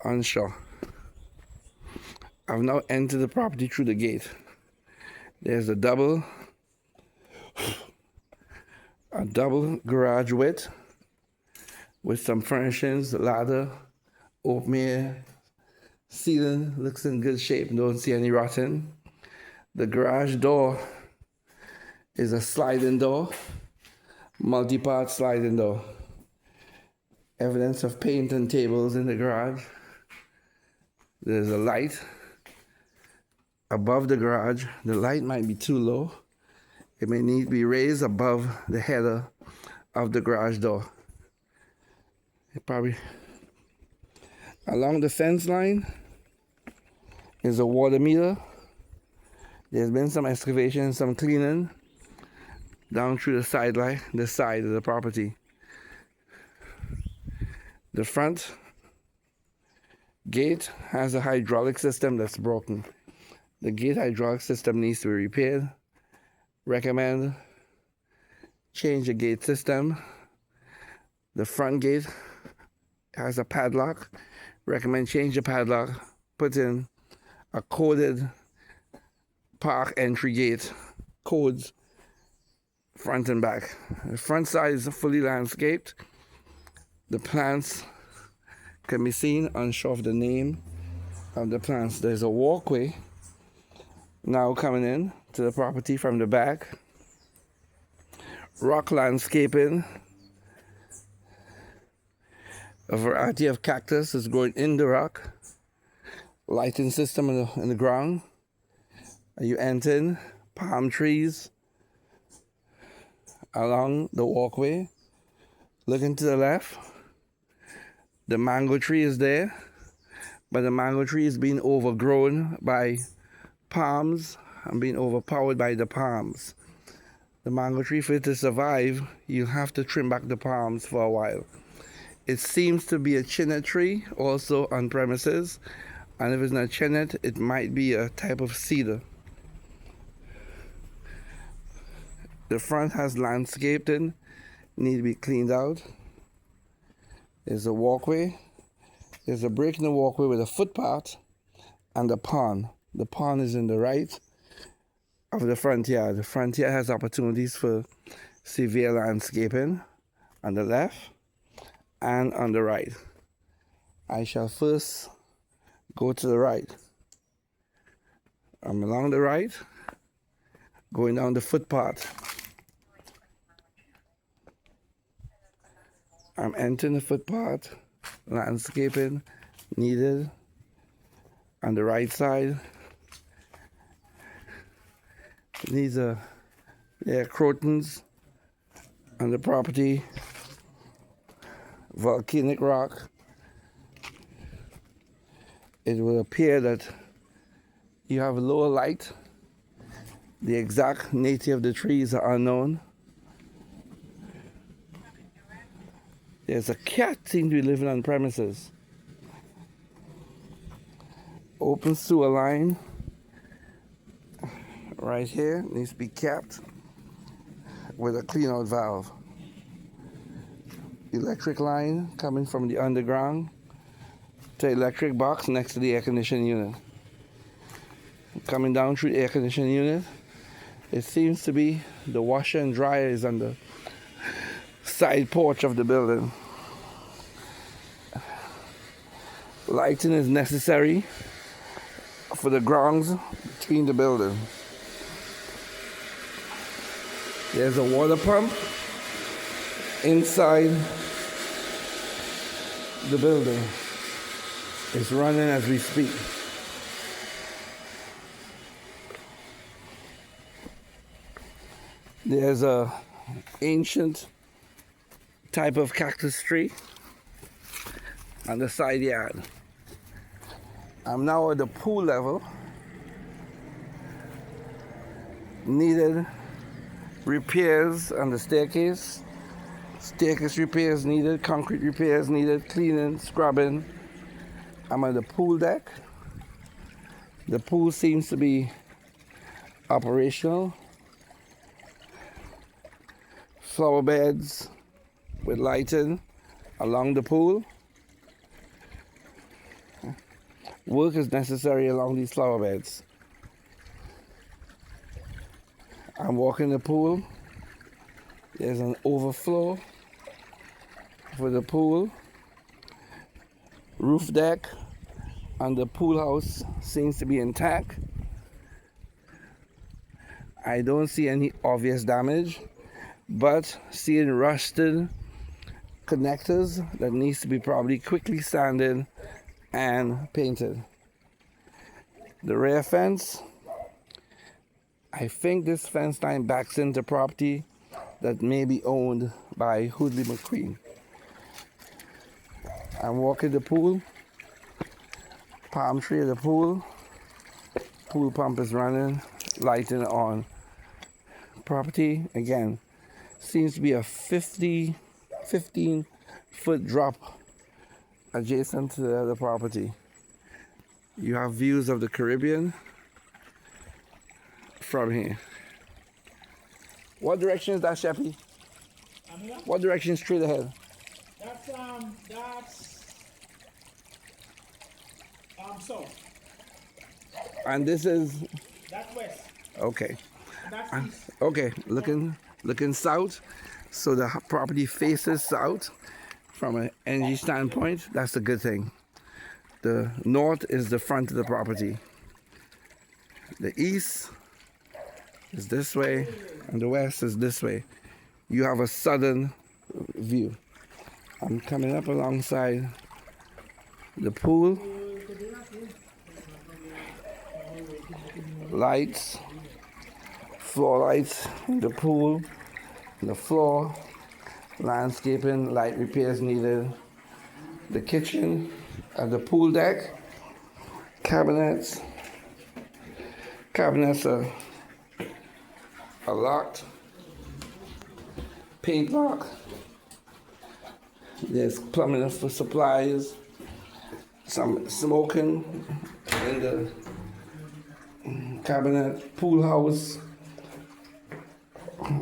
onshore. I've now entered the property through the gate. There's a double garage width with some furnishings, ladder, open air, ceiling looks in good shape, don't see any rotten. The garage door is a sliding door, multi-part sliding door. Evidence of paint and tables in the garage. There's a light above the garage. The light might be too low. It may need to be raised above the header of the garage door. Probably along the fence line is a water meter. There's been some excavation, some cleaning down through the side of the property. The front gate has a hydraulic system that's broken. The gate hydraulic system needs to be repaired. Recommend change the gate system. The front gate has a padlock. Recommend change the padlock. Put in a coded park entry gate. Codes front and back. The front side is fully landscaped. The plants can be seen unsure of the name of the plants. There's a walkway now coming in to the property from the back. Rock landscaping. A variety of cactus is growing in the rock. Lighting system in the ground. You enter palm trees along the walkway. Looking to the left. The mango tree is there, but the mango tree is being overgrown by palms and being overpowered by the palms. The mango tree, for it to survive, you have to trim back the palms for a while. It seems to be a chinet tree also on premises, and if it's not chinet, it might be a type of cedar. The front has landscaping, need to be cleaned out. There's a walkway. There's a break in the walkway with a footpath and a pond. The pond is in the right of the front yard. The front yard has opportunities for severe landscaping on the left and on the right. I shall first go to the right. I'm along the right, going down the footpath. I'm entering the footpath. Landscaping needed on the right side. These are crotons on the property. Volcanic rock. It will appear that you have lower light. The exact nature of the trees are unknown. There's a cat seem to be living on premises. Open sewer line right here needs to be capped with a clean out valve. Electric line coming from the underground to electric box next to the air conditioning unit. Coming down through the air conditioning unit, it seems to be the washer and dryer is on the side porch of the building. Lighting is necessary for the grounds between the building. There's a water pump inside the building. It's running as we speak. There's a ancient type of cactus tree on the side yard. I'm now at the pool level. Needed repairs on the staircase. Staircase repairs needed, concrete repairs needed, cleaning, scrubbing. I'm at the pool deck. The pool seems to be operational. Flower beds with lighting along the pool. Work is necessary along these flower beds. I'm walking the pool. There's an overflow for the pool. Roof deck and the pool house seems to be intact. I don't see any obvious damage, but seeing rusted connectors that needs to be probably quickly sanded and painted. The rear fence, I think this fence line backs into property that may be owned by Hoodley McQueen. I'm walking the pool, palm tree of the pool, pool pump is running, lighting on. Property, again, seems to be a 15-foot drop adjacent to the other property. You have views of the Caribbean from here. What direction is that, Sheppy? What direction is straight ahead? That's south. And this is That's west. okay. That's east. Okay, looking south. So the property faces south from an energy standpoint. That's a good thing. The north is the front of the property. The east is this way, and the west is this way. You have a southern view. I'm coming up alongside the pool. Lights, floor lights in the pool, the floor, landscaping, light repairs needed. The kitchen and the pool deck, cabinets. Cabinets are locked. Paint lock. There's plumbing for supplies. Some smoking in the cabinet. Pool house.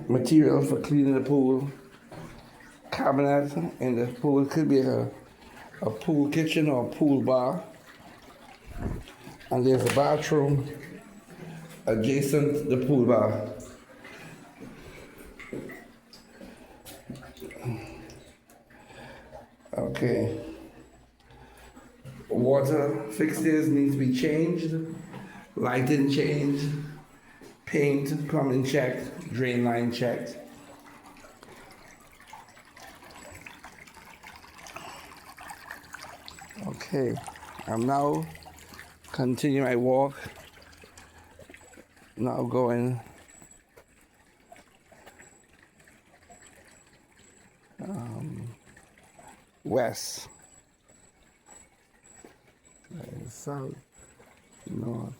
Material for cleaning the pool. Cabinet in the pool. Could be a pool kitchen or a pool bar. And there's a bathroom adjacent to the pool bar. Okay. Water fixtures need to be changed, lighting changed, paint, plumbing checked, drain line checked. Okay, I'm now continuing my walk. Now going west, south, north.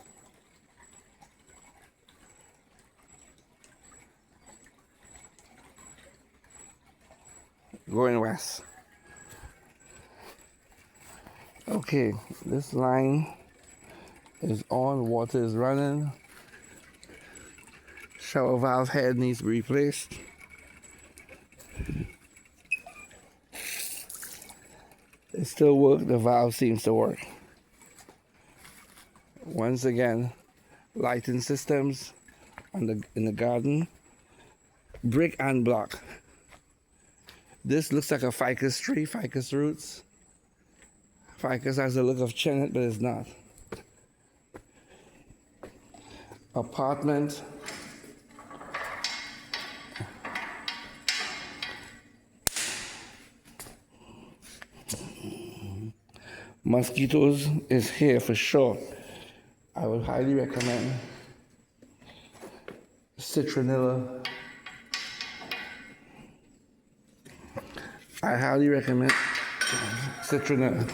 Going west. Okay, this line is on, water is running. Shower valve head needs to be replaced. It still works, the valve seems to work. Once again, lighting systems in the garden, brick and block. This looks like a ficus tree, ficus roots. Ficus has a look of chenet, but it's not. Apartment. Mosquitoes is here for sure. I would highly recommend citronella. I highly recommend citronella.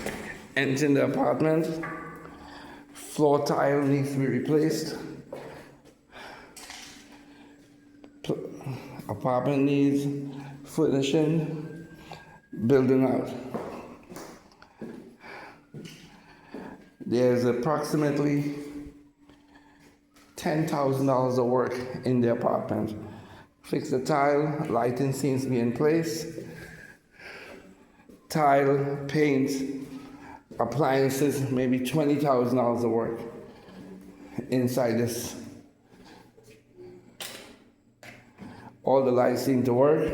Entering the apartment, floor tile needs to be replaced. Apartment needs furnishing, building out. There's approximately $10,000 of work in the apartment. Fix the tile, lighting seems to be in place. Tile, paint, appliances, maybe $20,000 of work inside this. All the lights seem to work.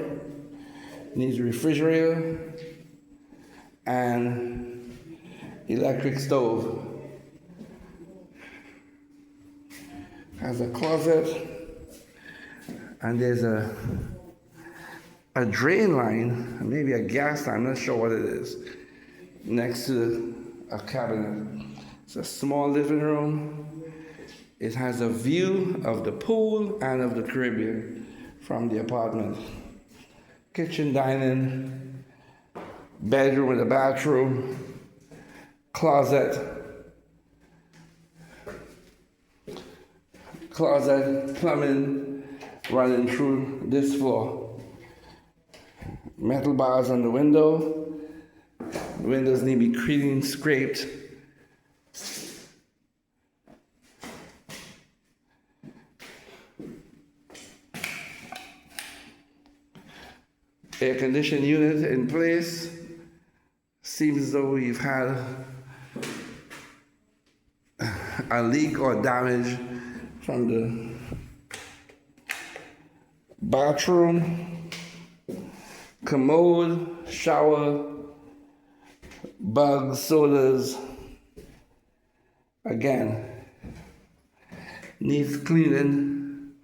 Needs a refrigerator and electric stove. Has a closet, and there's a drain line, maybe a gas line, I'm not sure what it is, next to a cabinet. It's a small living room. It has a view of the pool and of the Caribbean from the apartment. Kitchen, dining, bedroom with a bathroom, closet, plumbing running through this floor. Metal bars on the window. The windows need to be cleaned, scraped. Air conditioning unit in place. Seems as though we've had a leak or damage from the bathroom, commode, shower, bugs, sodas. Again, needs cleaning.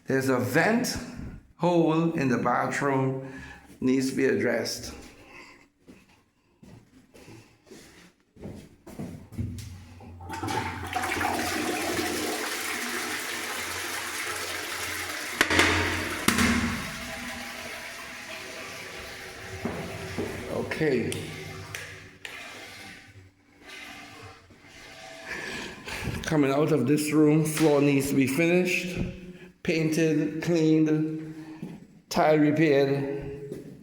There's a vent hole in the bathroom, needs to be addressed. Okay. Coming out of this room, floor needs to be finished, painted, cleaned, tile repaired,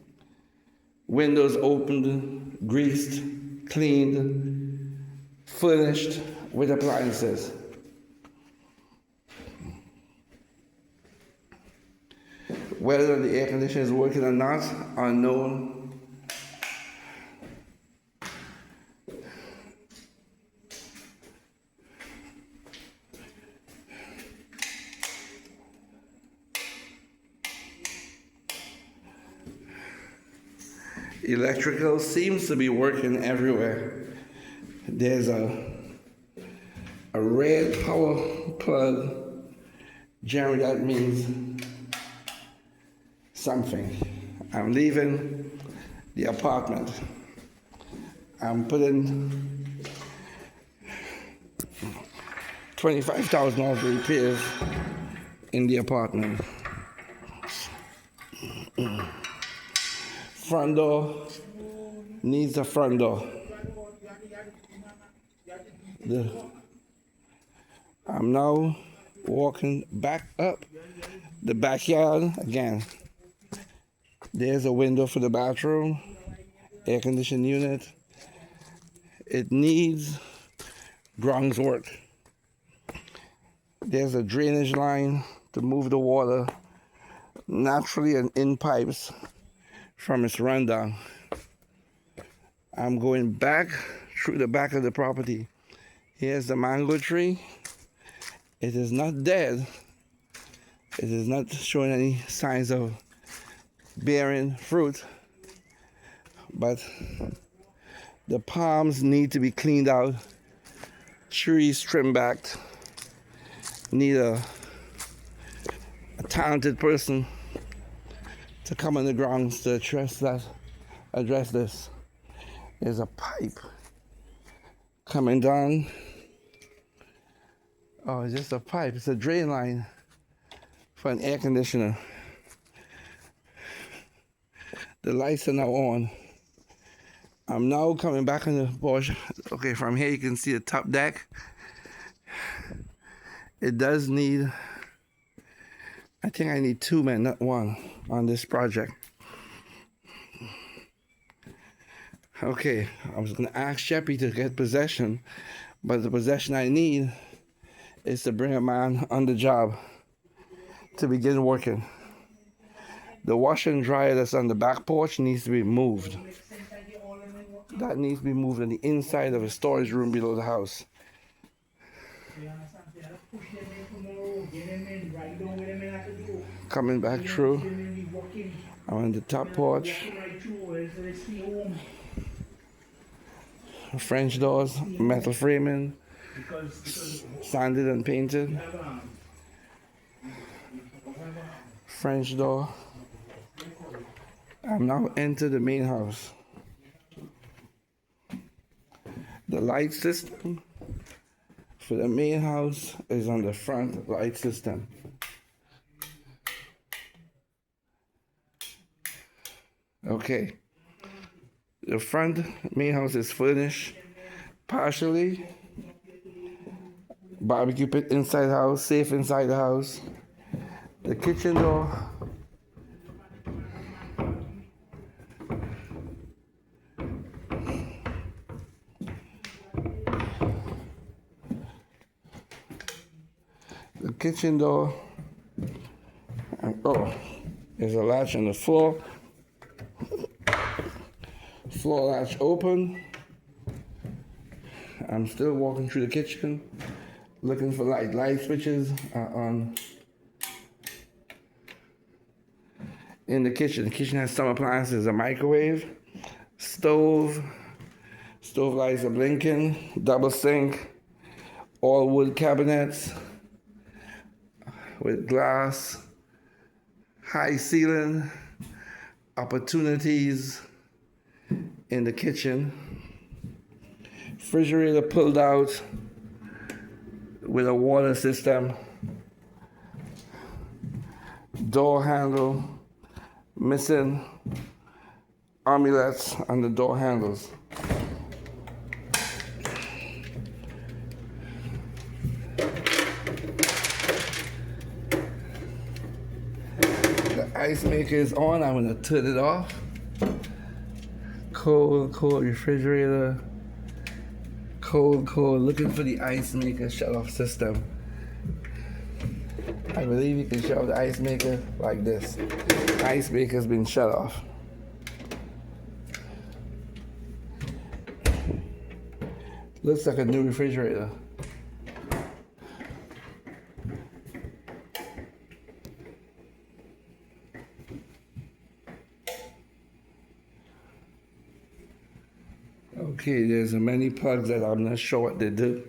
windows opened, greased, cleaned, furnished with appliances. Whether the air conditioner is working or not, unknown. Electrical seems to be working everywhere. There's a red power plug. Generally that means something. I'm leaving the apartment. I'm putting $25,000 for repairs in the apartment. Front door needs a front door. I'm now walking back up the backyard again. There's a window for the bathroom, air conditioning unit. It needs grounds work. There's a drainage line to move the water naturally and in pipes from its rundown. I'm going back through the back of the property. Here's the mango tree. It is not dead. It is not showing any signs of bearing fruit, but the palms need to be cleaned out, trees trimmed back. Need a talented person to come on the grounds to address this. There's a pipe coming down. Oh, it's just a pipe. It's a drain line for an air conditioner. The lights are now on. I'm now coming back on the porch. Okay, from here you can see the top deck. It does need, I think I need 2 men, not 1, on this project. Okay, I was gonna ask Sheppy to get possession, but the possession I need is to bring a man on the job to begin working. The washer and dryer that's on the back porch needs to be moved. that needs to be moved on the inside of a storage room below the house. You understand? So you have to push them in tomorrow, get them in, write down what them in have to do. Coming back Get through, them in, be walking. I'm on the top porch. Walking right through, or else they stay home. French doors, metal framing, Because sanded and painted. you have French door. I'm now into the main house. The light system for the main house is on the front light system. Okay. The front main house is furnished partially. Barbecue pit inside the house, safe inside the house. The kitchen door. The kitchen door. And, oh, there's a latch on the floor. Floor latch open. I'm still walking through the kitchen, looking for light. Light switches are on. In the kitchen. The kitchen has some appliances: a microwave, stove lights are blinking, double sink, all wood cabinets with glass, high ceiling, opportunities in the kitchen. Refrigerator pulled out with a water system. Door handle missing, armlets on the door handles. The ice maker is on. I'm gonna turn it off. Cold refrigerator. Cold. Looking for the ice maker shut off system. I believe you can shut off the ice maker like this. Ice maker's been shut off. Looks like a new refrigerator. Okay, there's many plugs that I'm not sure what they do.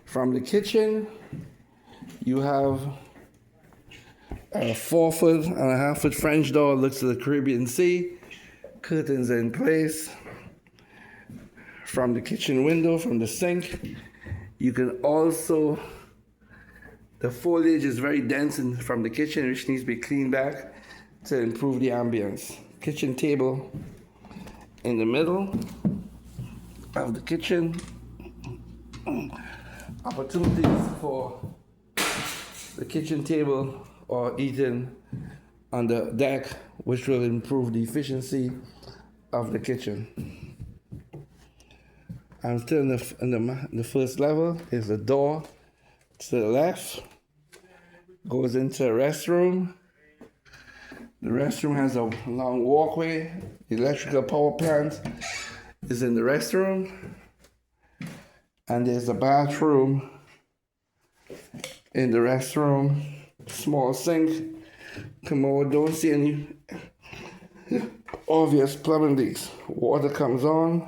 From the kitchen, you have a 4.5-foot French door, looks to the Caribbean Sea. Curtains in place. From the kitchen window, from the sink, you can also, the foliage is very dense from the kitchen, which needs to be cleaned back to improve the ambience. Kitchen table in the middle of the kitchen. Opportunities for the kitchen table or eating on the deck, which will improve the efficiency of the kitchen. I'm still in the first level. Is the door to the left, goes into a restroom. The restroom has a long walkway. The electrical power plant is in the restroom. And there's a bathroom in the restroom. Small sink, commode. Don't see any obvious plumbing leaks. Water comes on,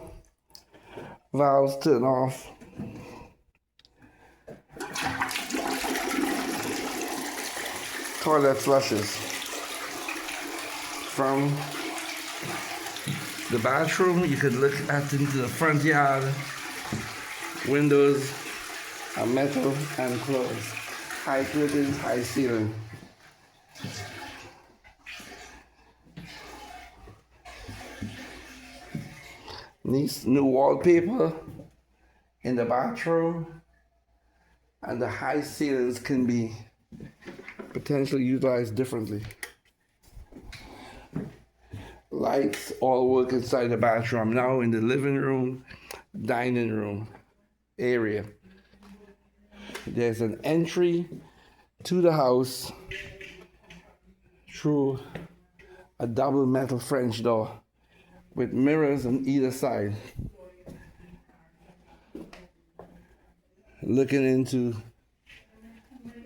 valves turn off. Toilet flushes. From the bathroom, you could look into the front yard. Windows are metal and closed. High curtains, high ceiling. Needs new wallpaper in the bathroom, and the high ceilings can be potentially utilized differently. Lights all work inside the bathroom. I'm now in the living room, dining room area. There's an entry to the house through a double metal French door with mirrors on either side. Looking into,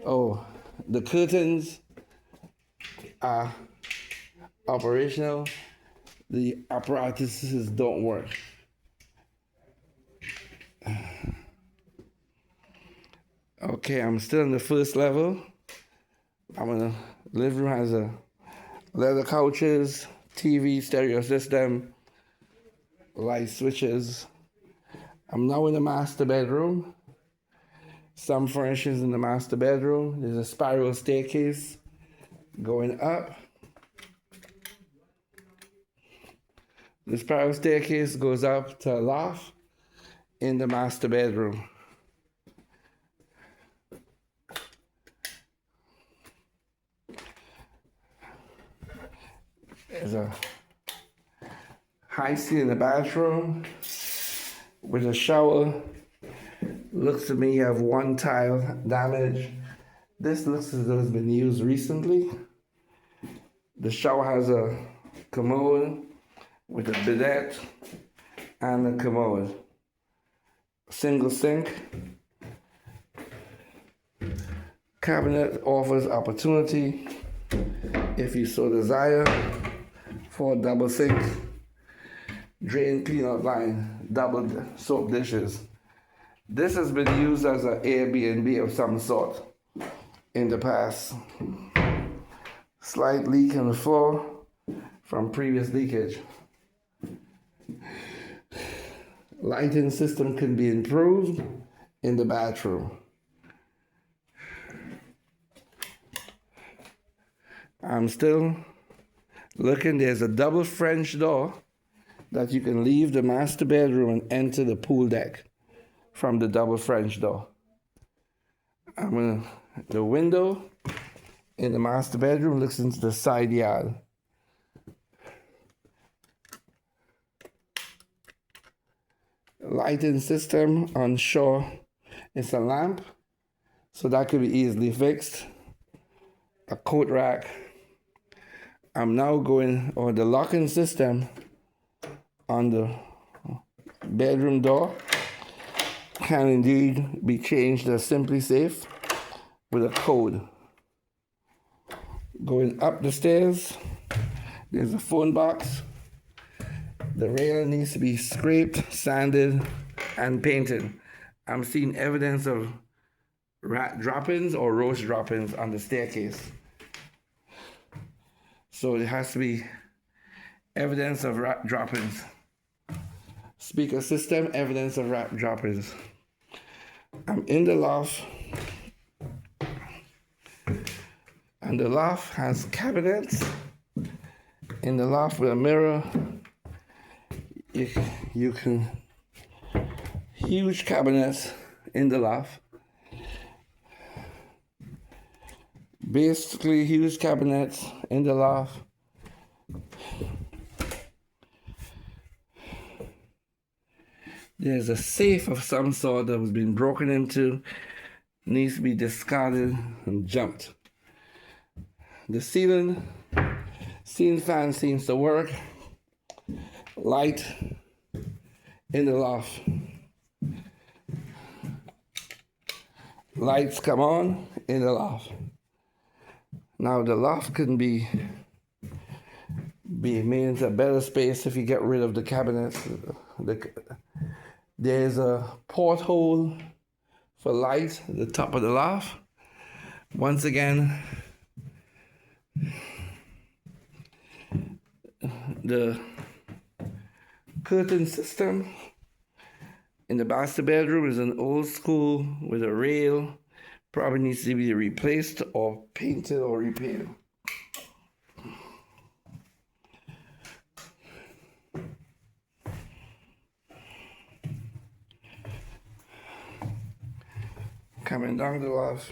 oh, the curtains are operational. The apparatuses don't work. Okay, I'm still in the first level. I'm in the living room, has a leather couches, TV, stereo system, light switches. I'm now in the master bedroom. Some furnishings in the master bedroom. There's a spiral staircase going up. The spiral staircase goes up to a loft in the master bedroom. There's a high seat in the bathroom with a shower. Looks to me you have one tile damage. This looks as though it's been used recently. The shower has a commode with a bidet and a commode. Single sink. Cabinet offers opportunity, if you so desire, for a double sink. Drain cleanout line, double soap dishes. This has been used as an Airbnb of some sort in the past. Slight leak in the floor from previous leakage. Lighting system can be improved in the bathroom. I'm still looking. There's a double French door that you can leave the master bedroom and enter the pool deck from the double French door. The window in the master bedroom looks into the side yard. Lighting system on shore. It's a lamp, so that could be easily fixed. A coat rack. I'm now going over the locking system on the bedroom door. Can indeed be changed to Simply Safe with a code. Going up the stairs, there's a phone box. The railing needs to be scraped, sanded, and painted. I'm seeing evidence of rat droppings or roach droppings on the staircase. So there has to be evidence of rat droppings. Speaker system, evidence of rat droppings. I'm in the loft. And the loft has cabinets. In the loft with a mirror. You can, huge cabinets in the loft. Basically, huge cabinets in the loft. There's a safe of some sort that was being broken into, needs to be discarded and jumped. The ceiling fan seems to work. Light in the loft. Lights come on in the loft. Now the loft can be made into a better space if you get rid of the cabinets. There's a porthole for light at the top of the loft. Once again, the curtain system in the master bedroom is an old school with a rail. Probably needs to be replaced or painted or repaired. Coming down the loft.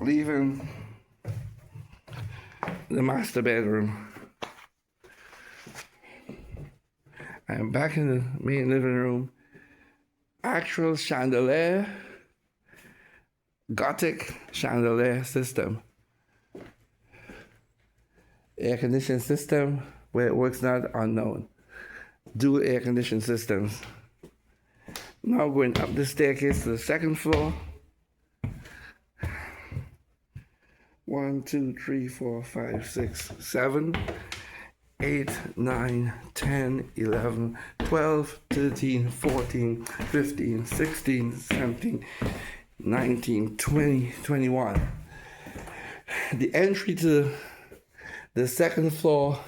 Leaving the master bedroom. I'm back in the main living room. Actual chandelier, Gothic chandelier system. Air conditioning system, where it works not unknown. Dual air conditioning systems. Now going up the staircase to the second floor. 1, 2, 3, 4, 5, 6, 7, 8, 9, 10, 11, 12, 13, 14, 15, 16, 17, 19, 20, 21. The entry to the second floor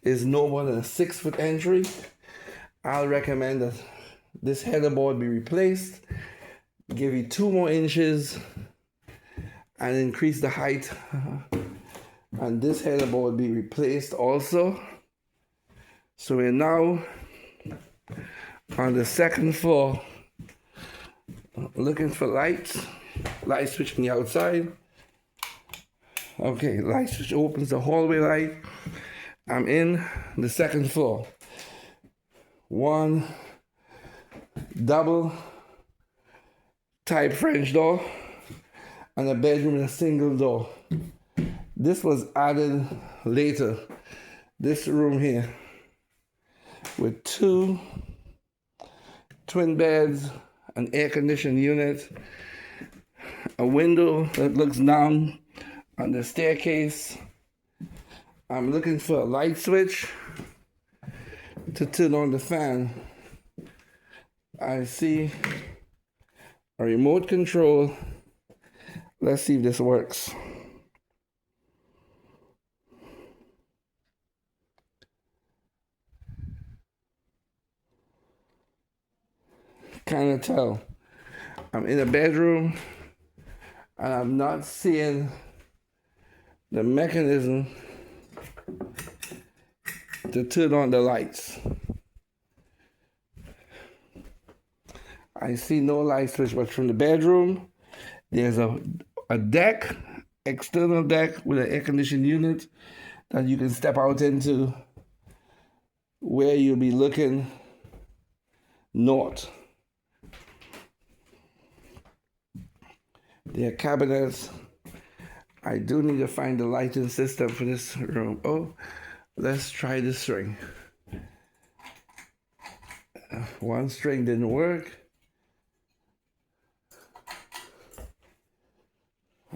is no more than a 6-foot entry. I'll recommend that this header board be replaced, give you 2 more inches, and increase the height. And this header board be replaced also. So we're now on the second floor, looking for lights. Light switch on the outside. Okay, light switch opens the hallway light. I'm in the second floor. 1 double type French door and a bedroom and a single door. This was added later. This room here with 2 twin beds, an air conditioned unit, a window that looks down on the staircase. I'm looking for a light switch to turn on the fan. I see a remote control. Let's see if this works. Can't tell. I'm in a bedroom and I'm not seeing the mechanism to turn on the lights. I see no light switch, but from the bedroom, there's a deck, external deck with an air conditioning unit that you can step out into, where you'll be looking north. There are cabinets. I do need to find the lighting system for this room. Oh, let's try this string. 1 string didn't work.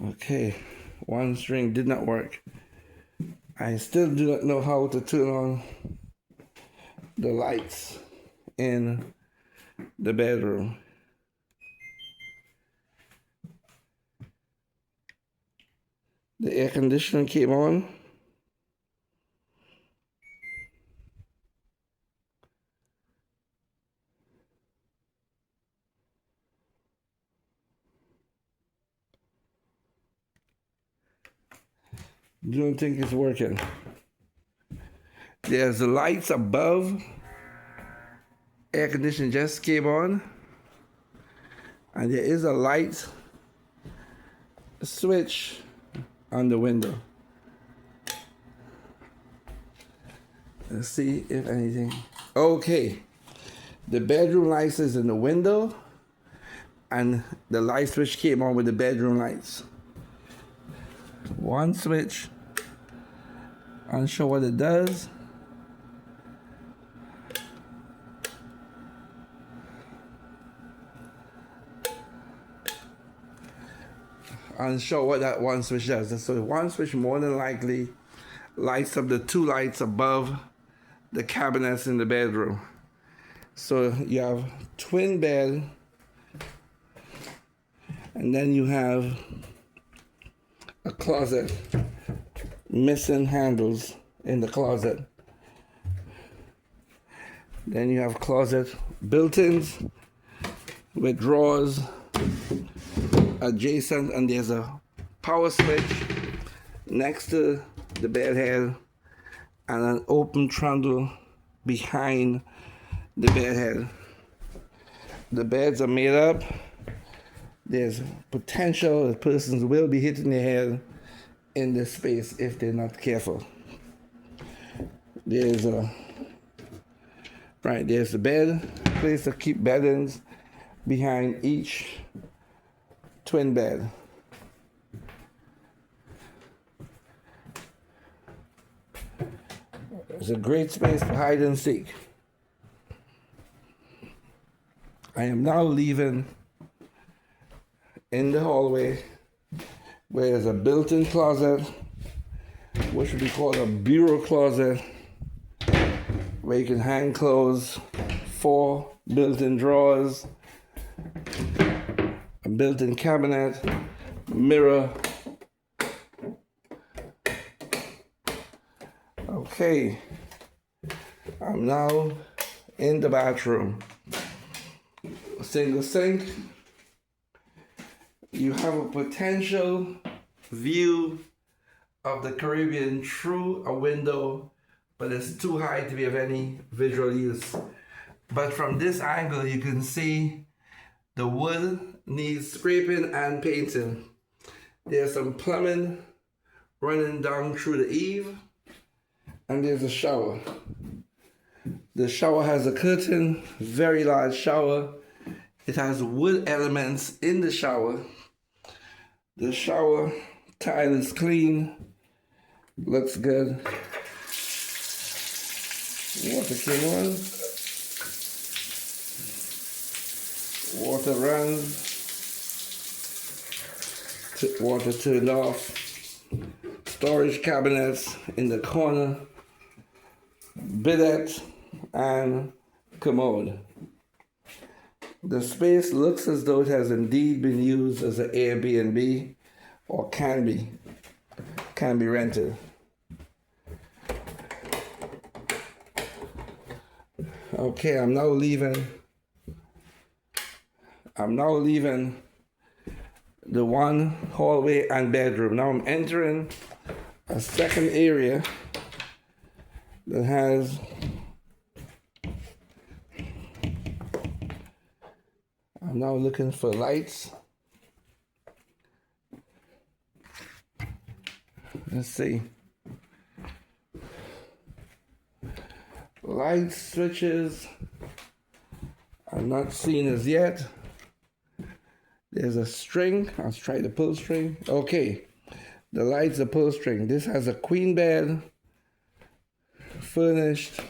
Okay, 1 string did not work. I still do not know how to turn on the lights in the bedroom. The air conditioner came on. Don't think it's working. There's the lights above. Air conditioning just came on. And there is a light switch on the window. Let's see if anything. Okay. The bedroom lights is in the window, and the light switch came on with the bedroom lights. 1 switch. Unsure what it does. Unsure what that 1 switch does. So 1 switch more than likely lights up the 2 lights above the cabinets in the bedroom. So you have twin bed, and then you have a closet, missing handles in the closet. Then you have closet built-ins with drawers adjacent, and there's a power switch next to the bed head and an open trundle behind the bed head. The beds are made up. There's potential that persons will be hitting their head in this space if they're not careful. There's the bed, place to keep beddings behind each twin bed. It's a great space for hide and seek. I am now leaving in the hallway where there's a built-in closet, which would be called a bureau closet, where you can hang clothes, 4 built-in drawers, a built-in cabinet, mirror. Okay, I'm now in the bathroom. A single sink. You have a potential view of the Caribbean through a window, but it's too high to be of any visual use. But from this angle, you can see the wood needs scraping and painting. There's some plumbing running down through the eave, and there's a shower. The shower has a curtain, very large shower. It has wood elements in the shower. The shower tile is clean, looks good. Water came on. Water runs. Water turned off. Storage cabinets in the corner. Bidet and commode. The space looks as though it has indeed been used as an Airbnb or can be rented. Okay, I'm now leaving the one hallway and bedroom. Now I'm entering a second area that has I'm now looking for lights. Let's see. Light switches are not seen as yet. There's a string. I'll try the pull string. Okay. The lights are pull string. This has a queen bed furnished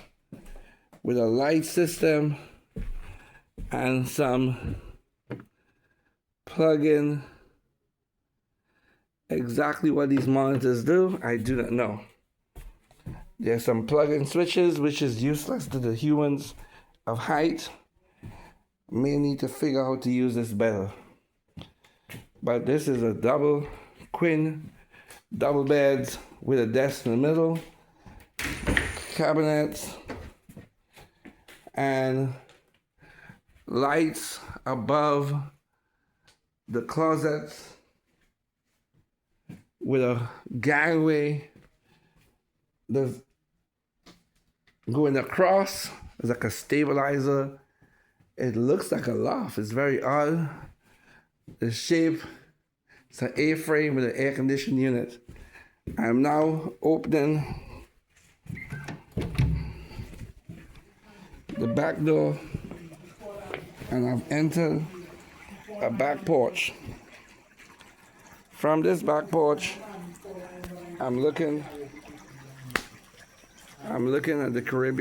with a light system and some plug-in. Exactly what these monitors do, I do not know. There's some plug-in switches, which is useless to the humans of height. May need to figure out how to use this better. But this is a double beds with a desk in the middle, cabinets, and lights above the closets with a gangway that's going across. It's like a stabilizer. It looks like a loft. It's very odd. The shape, it's an A-frame with an air conditioning unit. I'm now opening the back door and I've entered a back porch. From this back porch, I'm looking at the Caribbean.